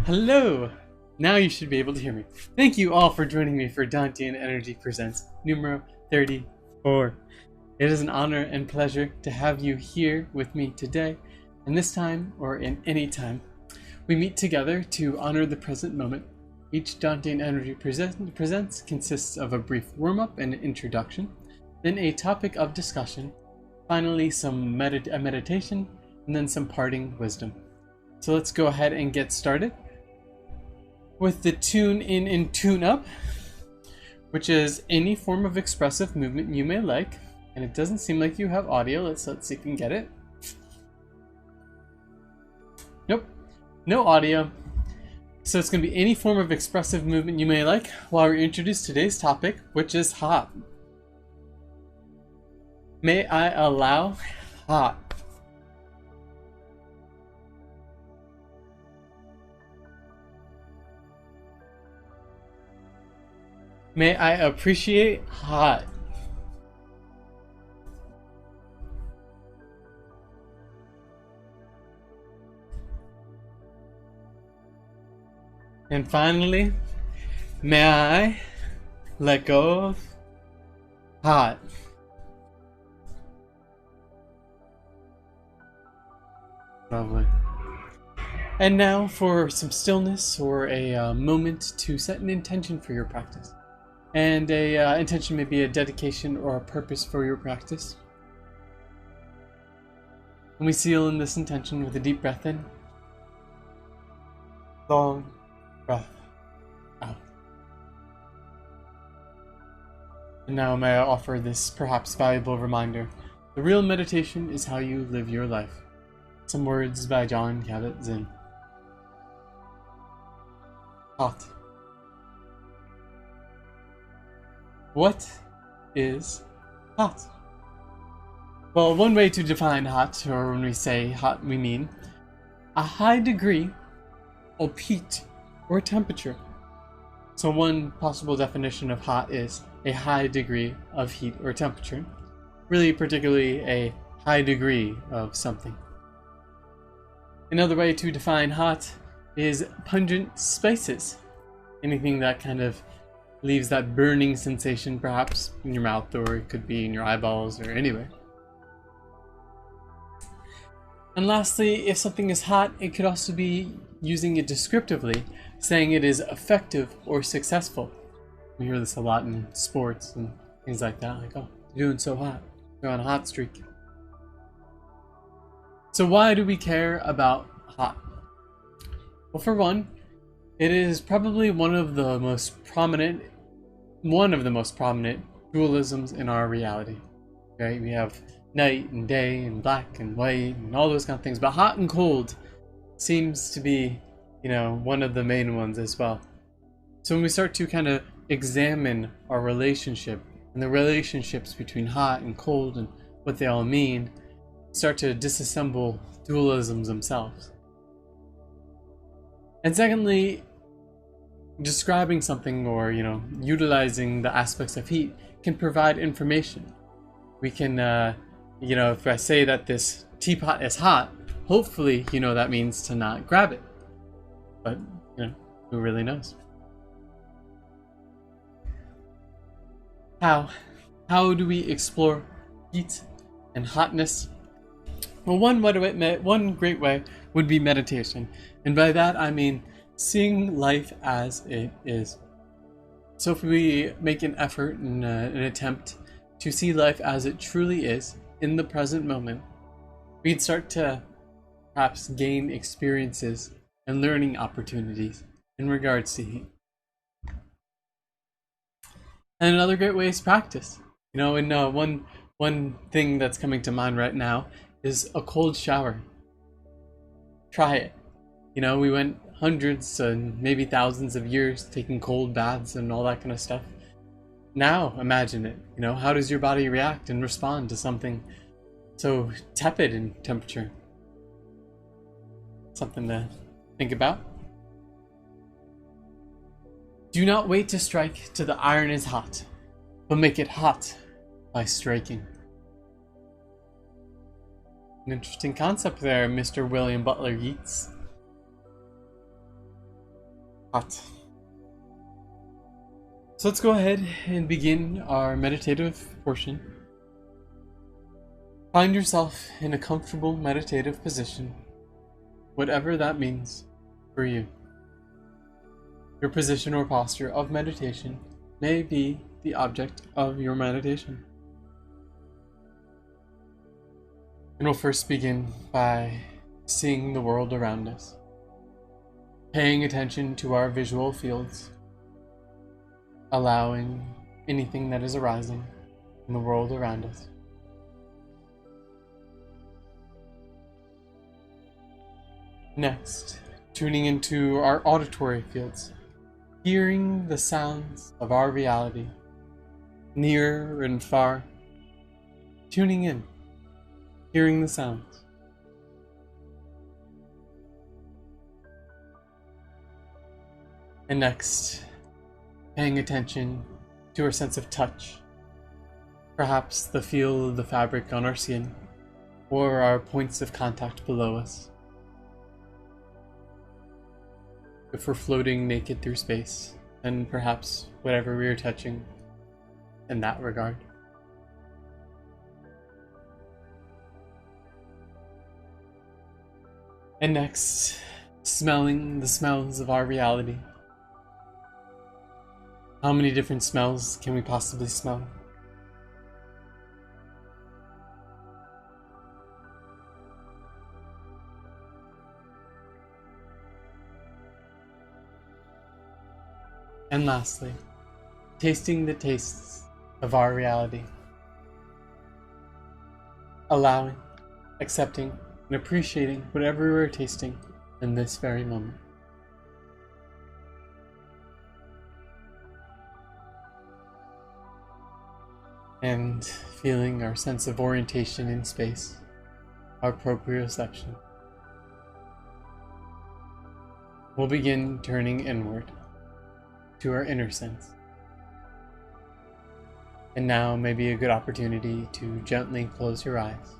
Hello! Now you should be able to hear me. Thank you all for joining me for Dantean Energy Presents numero 34. It is an honor and pleasure to have you here with me today, and this time, or in any time, we meet together to honor the present moment. Each Dantean Energy Presents consists of a brief warm-up and introduction, then a topic of discussion, finally some meditation, and then some parting wisdom. So let's go ahead and get started with the tune in and tune up, which is any form of expressive movement you may like. And it doesn't seem like you have audio. Let's see if we can get it. Nope, no audio. So it's going to be any form of expressive movement you may like while we introduce today's topic, which is hot. May I allow hot? May I appreciate hot? And finally, may I let go of hot? Lovely. And now for some stillness or a moment to set an intention for your practice. And a intention may be a dedication or a purpose for your practice. And we seal in this intention with a deep breath in. Long breath out. And now may I offer this perhaps valuable reminder. The real meditation is how you live your life. Some words by John Kabat-Zinn. Hot. What is hot? Well, one way to define hot, or when we say hot, we mean a high degree of heat or temperature. So one possible definition of hot is a high degree of heat or temperature, really particularly a high degree of something. Another way to define hot is pungent spices, anything that kind of leaves that burning sensation perhaps in your mouth, or it could be in your eyeballs or anywhere. And lastly, if something is hot, it could also be using it descriptively, saying it is effective or successful. We hear this a lot in sports and things like that, like, oh, you're doing so hot, you're on a hot streak. So why do we care about hot? Well, for one, it is probably one of the most prominent dualisms in our reality. Right? We have night and day and black and white and all those kind of things, but hot and cold seems to be, one of the main ones as well. So when we start to kind of examine our relationship and the relationships between hot and cold and what they all mean, start to disassemble dualisms themselves. And secondly, describing something or, utilizing the aspects of heat can provide information. We can, if I say that this teapot is hot, hopefully, that means to not grab it. But, who really knows? How do we explore heat and hotness? Well, one great way would be meditation. And by that, I mean seeing life as it is. So if we make an effort and an attempt to see life as it truly is in the present moment, we'd start to perhaps gain experiences and learning opportunities in regards to heat. And another great way is practice. One thing that's coming to mind right now is a cold shower. Try it. We went hundreds and maybe thousands of years taking cold baths and all that kind of stuff. Now imagine it. How does your body react and respond to something so tepid in temperature? Something to think about. Do not wait to strike till the iron is hot, but make it hot by striking. An interesting concept there, Mr. William Butler Yeats. Hot. So let's go ahead and begin our meditative portion. Find yourself in a comfortable meditative position, whatever that means for you. Your position or posture of meditation may be the object of your meditation. And we'll first begin by seeing the world around us, paying attention to our visual fields, allowing anything that is arising in the world around us. Next, tuning into our auditory fields, hearing the sounds of our reality, near and far, tuning in, hearing the sounds. And next, paying attention to our sense of touch, perhaps the feel of the fabric on our skin, or our points of contact below us. If we're floating naked through space, then perhaps whatever we are touching in that regard. And next, smelling the smells of our reality. How many different smells can we possibly smell? And lastly, tasting the tastes of our reality. Allowing, accepting, and appreciating whatever we're tasting in this very moment. And feeling our sense of orientation in space, our proprioception. We'll begin turning inward to our inner sense. And now may be a good opportunity to gently close your eyes,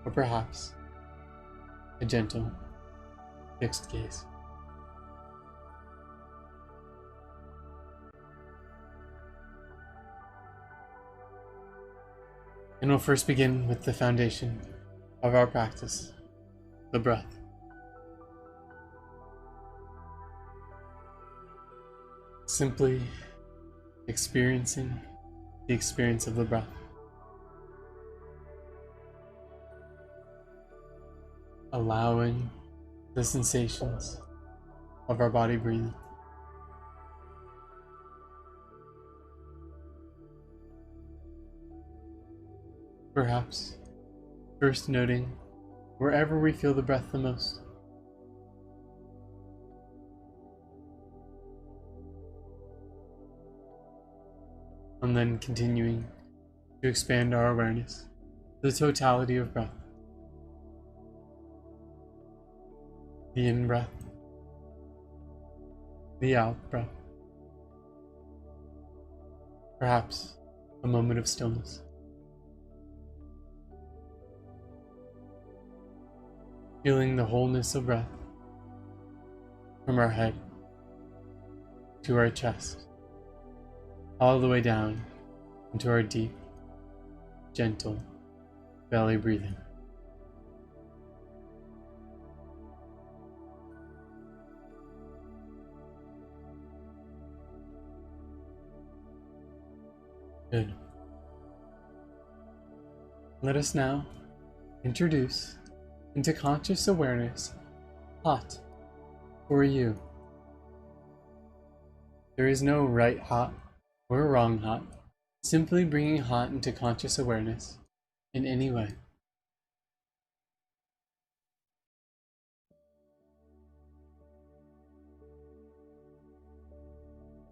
or perhaps a gentle, fixed gaze. And we'll first begin with the foundation of our practice, the breath. Simply experiencing the experience of the breath. Allowing the sensations of our body breathing. Perhaps first noting wherever we feel the breath the most. And then continuing to expand our awareness to the totality of breath. The in-breath, the out-breath. Perhaps a moment of stillness. Feeling the wholeness of breath from our head to our chest, all the way down into our deep, gentle belly breathing. Good. Let us now introduce into conscious awareness hot for you. There is no right hot or wrong hot, simply bringing hot into conscious awareness in any way.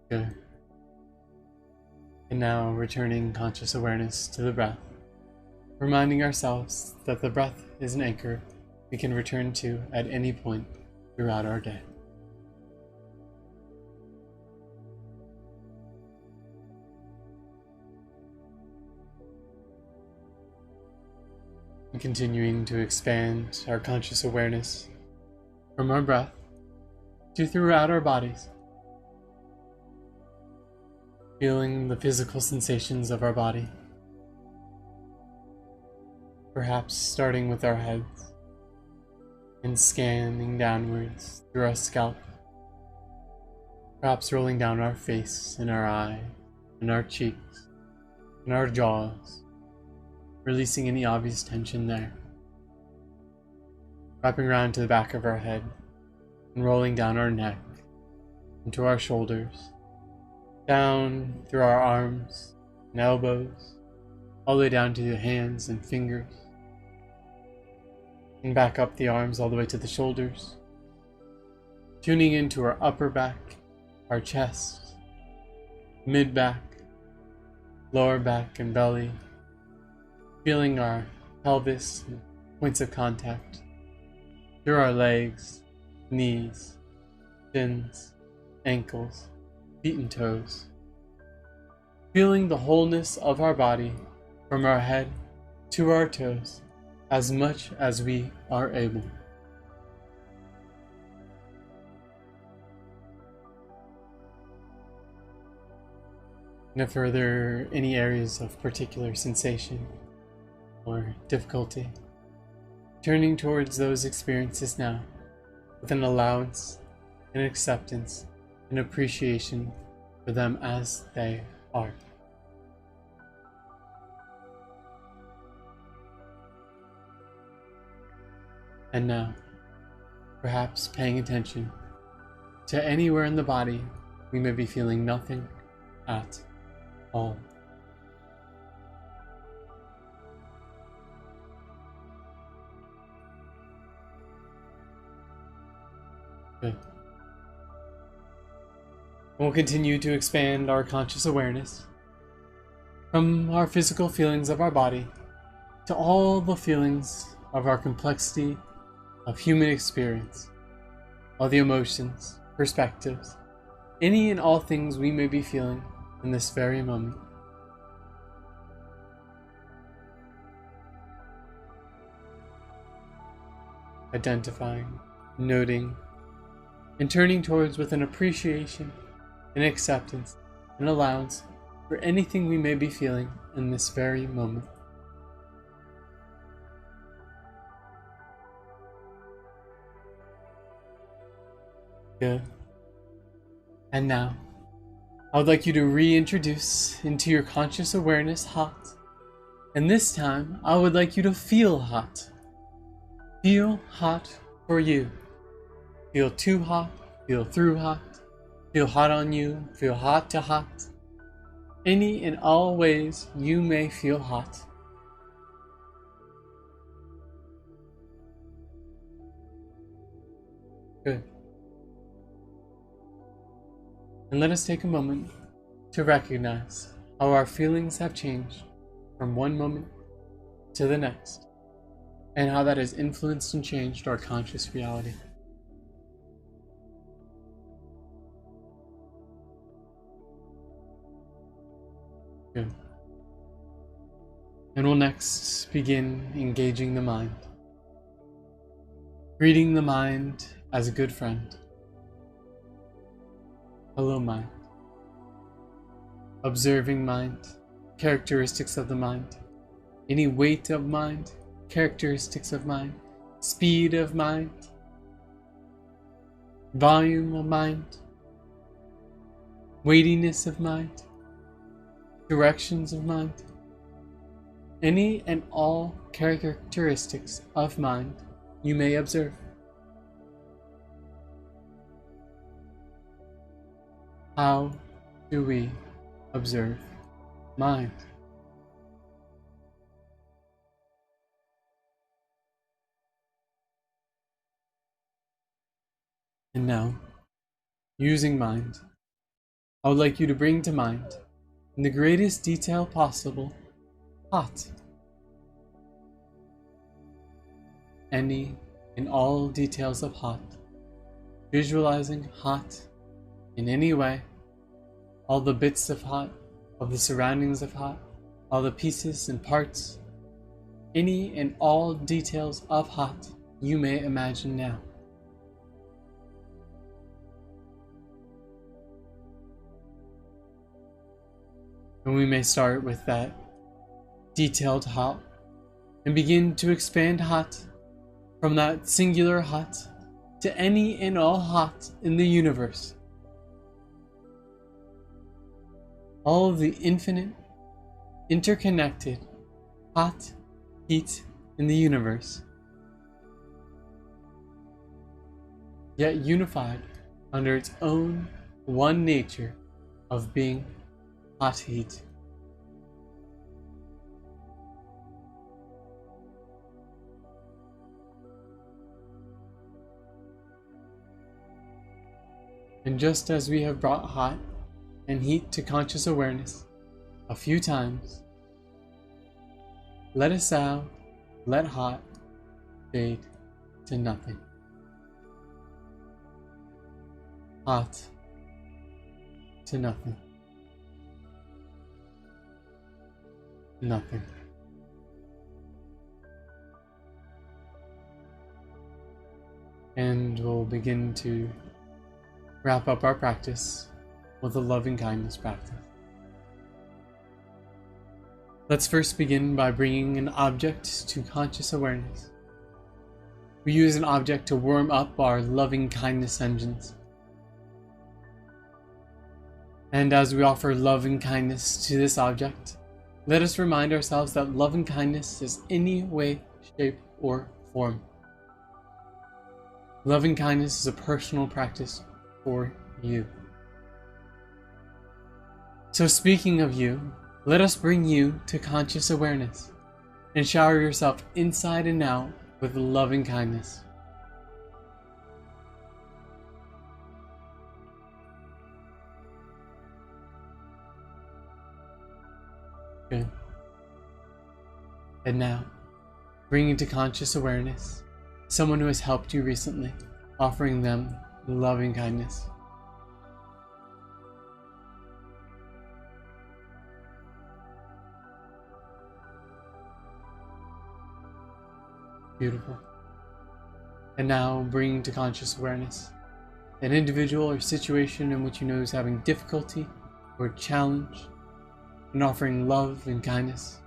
Good. And now returning conscious awareness to the breath, reminding ourselves that the breath is an anchor we can return to at any point throughout our day. And continuing to expand our conscious awareness from our breath to throughout our bodies, feeling the physical sensations of our body, perhaps starting with our heads and scanning downwards through our scalp, perhaps rolling down our face and our eye and our cheeks and our jaws, releasing any obvious tension there, wrapping around to the back of our head and rolling down our neck into our shoulders, down through our arms and elbows, all the way down to the hands and fingers, and back up the arms all the way to the shoulders, tuning into our upper back, our chest, mid back, lower back and belly, feeling our pelvis and points of contact through our legs, knees, shins, ankles, feet and toes, feeling the wholeness of our body from our head to our toes as much as we are able. And if there are any areas of particular sensation or difficulty, turning towards those experiences now with an allowance and acceptance and appreciation for them as they are. And now, perhaps paying attention to anywhere in the body we may be feeling nothing at all. Good. We'll continue to expand our conscious awareness from our physical feelings of our body to all the feelings of our complexity of human experience, all the emotions, perspectives, any and all things we may be feeling in this very moment. Identifying, noting, and turning towards with an appreciation, an acceptance, an allowance for anything we may be feeling in this very moment. Good. And now, I would like you to reintroduce into your conscious awareness hot. And this time, I would like you to feel hot. Feel hot for you. Feel too hot, feel through hot, feel hot on you, feel hot to hot. Any and all ways you may feel hot. Good. And let us take a moment to recognize how our feelings have changed from one moment to the next, and how that has influenced and changed our conscious reality. Good. And we'll next begin engaging the mind. Greeting the mind as a good friend. Hello, mind. Observing mind, characteristics of the mind, any weight of mind, characteristics of mind, speed of mind, volume of mind, weightiness of mind, directions of mind, any and all characteristics of mind you may observe. How do we observe mind? And now, using mind, I would like you to bring to mind, in the greatest detail possible, hot. Any and all details of hot. Visualizing hot in any way, all the bits of hot, all the surroundings of hot, all the pieces and parts, any and all details of hot you may imagine now. And we may start with that detailed hot and begin to expand hot from that singular hot to any and all hot in the universe. All of the infinite, interconnected, hot heat in the universe, yet unified under its own one nature of being hot heat. And just as we have brought hot and heat to conscious awareness a few times, let us now let hot fade to nothing. Hot to nothing. Nothing. And we'll begin to wrap up our practice with a loving kindness practice. Let's first begin by bringing an object to conscious awareness. We use an object to warm up our loving kindness engines. And as we offer love and kindness to this object, let us remind ourselves that love and kindness is any way, shape, or form. Love and kindness is a personal practice for you. So speaking of you, let us bring you to conscious awareness and shower yourself inside and out with love and kindness. Good. And now, bring into conscious awareness someone who has helped you recently, offering them loving kindness. Beautiful. And now, bring to conscious awareness an individual or situation in which you know is having difficulty or challenge, and offering love and kindness.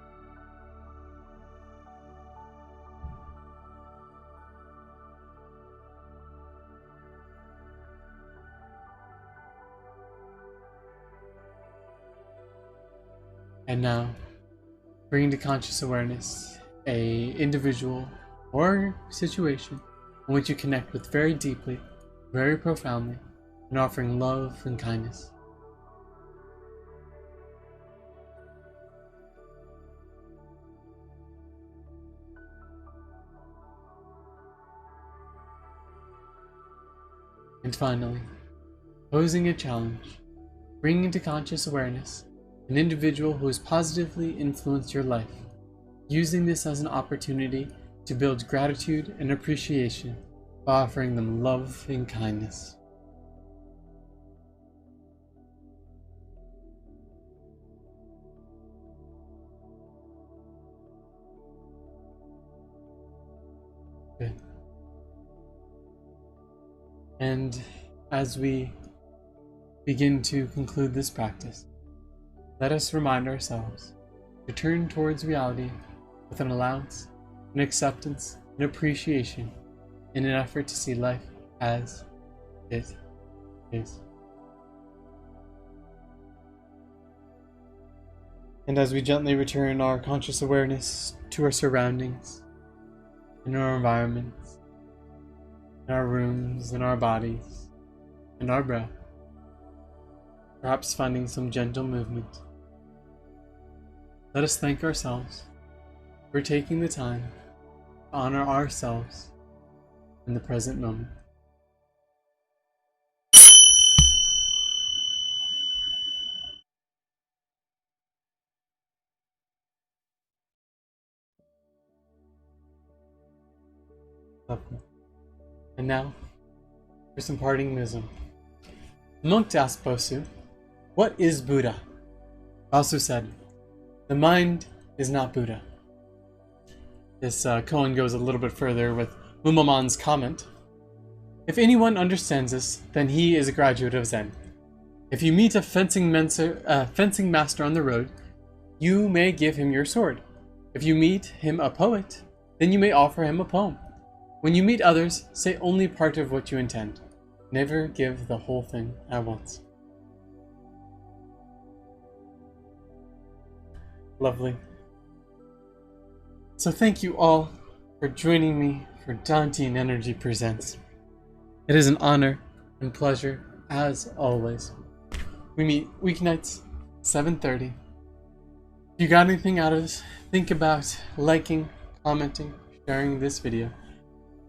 And now, bring to conscious awareness a individual or situation in which you connect with very deeply, very profoundly, and offering love and kindness. And finally, posing a challenge, bringing into conscious awareness an individual who has positively influenced your life, using this as an opportunity to build gratitude and appreciation by offering them love and kindness. Good. And as we begin to conclude this practice, let us remind ourselves to turn towards reality with an allowance, an acceptance, and appreciation in an effort to see life as it is. And as we gently return our conscious awareness to our surroundings, in our environments, in our rooms, in our bodies, in our breath, perhaps finding some gentle movement, let us thank ourselves for taking the time to honor ourselves in the present moment. Lovely. And now, for some parting wisdom. The monk asked Bosu, "What is Buddha?" Bosu said, "The mind is not Buddha." This koan goes a little bit further with Mumamon's comment, "If anyone understands this, then he is a graduate of Zen. If you meet a fencing master on the road, you may give him your sword. If you meet him a poet, then you may offer him a poem. When you meet others, say only part of what you intend. Never give the whole thing at once. Lovely. So thank you all for joining me for Dantean Energy Presents. It is an honor and pleasure as always. We meet weeknights, 7:30. If you got anything out of this, think about liking, commenting, sharing this video.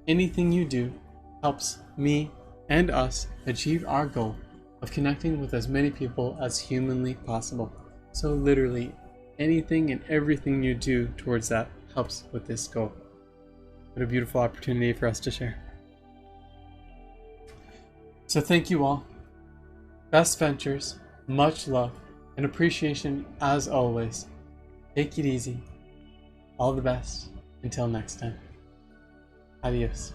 Anything you do helps me and us achieve our goal of connecting with as many people as humanly possible. So literally anything and everything you do towards that helps with this goal. What a beautiful opportunity for us to share. So thank you all. Best ventures, much love, and appreciation as always. Take it easy. All the best. Until next time. Adios.